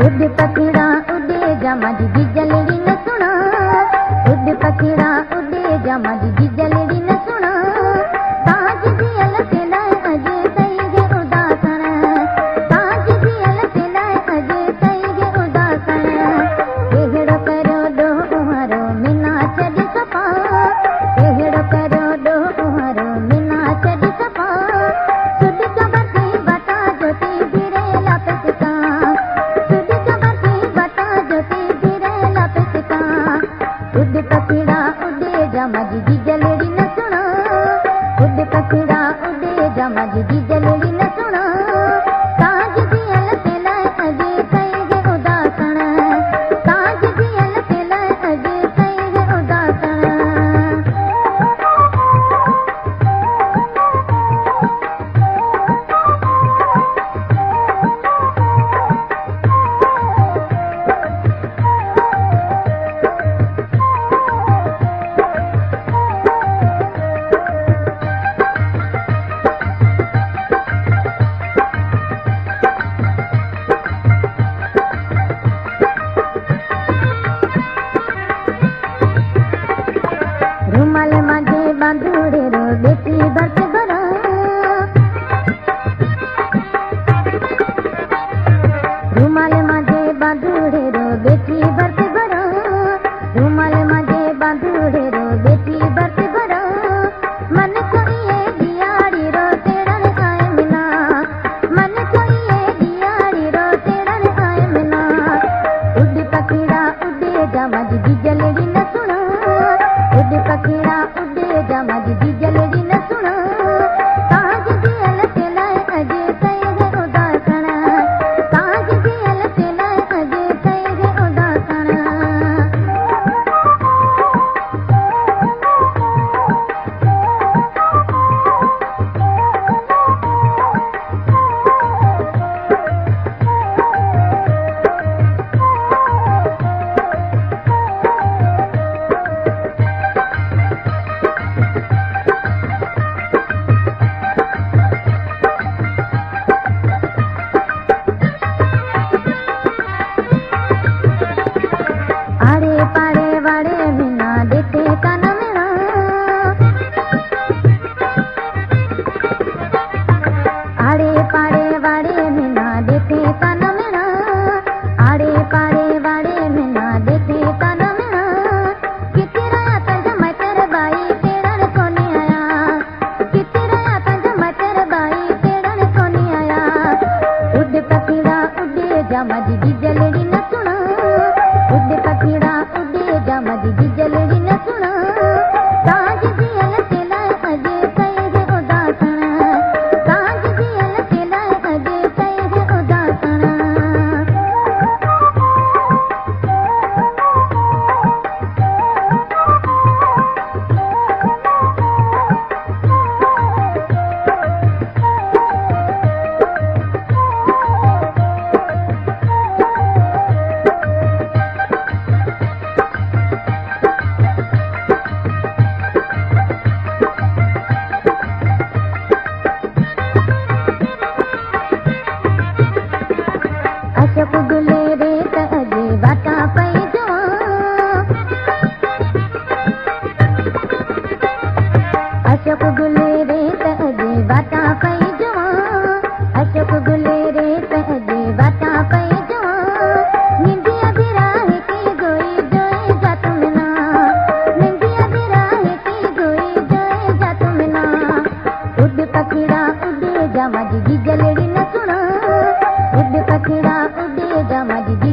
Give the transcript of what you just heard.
उड़ पखिड़ा उड़े जामा जी जलड़ी न सुना। उड़ पखिड़ा उड़े जामा जी जलड़ी न सुना। ताज दियल से लाए अजे सही गे उदासन। ताज दियल से लाए अजे सही गे उदासन। एहड़ो करो दो उहारो मिना चढ़ सपा। एहड़ो करो दो उहारो मिना चढ़ सपा। सुध कबती बता जोती धीरे लपसका। सुध कबती बता जोती धीरे लपसका। उड़ पखिड़ा उड़े जामा जी जलड़ी न सुना। उड़ पखिड़ा उड़े जामा जी जलड़ी न सुना। ताज दियल से लाए अजे सही गे उदासन। ताज दियल से लाए अजे सही गे उदासन। रुमाल मांगे बांधुड़े रो बेटी बरत बरा। रुमाल मांगे बांधुड़े रो बेटी बरत बरा। रुमाल मांगे बांधुड़े रो बेटी बरत बरा। मन कोई ये दियाड़ी रो तेरन आए मिला। मन कोई ये दियाड़ी रो तेरन आए मिला। उड़ पखिड़ा उड़े जामा जी जलड़ी न सुना। उड़ पखिड़ा उड़े जामा जी जलड़ी न सुना। ताज दियल से लाए अजे सही गे उदासन। ताज दियल से लाए अजे सही गे उदासन। आड़े पाड़े वाड़े बिना देखे कान मेरा। आड़े पाड़े वाड़े बिना देखे कान मेरा। आड़े पाड़े वाड़े बिना देखे कान मेरा। कितरा तंज मटर बाई केड़न कोनी आया। कितरा तंज मटर बाई केड़न कोनी आया। उड़ पखिड़ा उड़े जामा जी जलड़ी न सुना। उड़ पखिड़ा उड़े जामा जी जलड़ी न सुना। ताज दियल से लाए अजे सही गे उदासन। ताज दियल से लाए अजे सही गे उदासन। अशोक गुले रे अजे बाटा पई जवा। अशोक गुले रे अजे बाटा पई जवा। अशोक गुले रे अजे बाटा पई जवा। निंदिया बिराहे की गोई जोए जात मिना। निंदिया बिराहे की गोई जोए जात मिना। उड़ पखिड़ा उड़े जामा जी जलड़ी न सुना। उड़ पखिड़ा उड़े जामा जी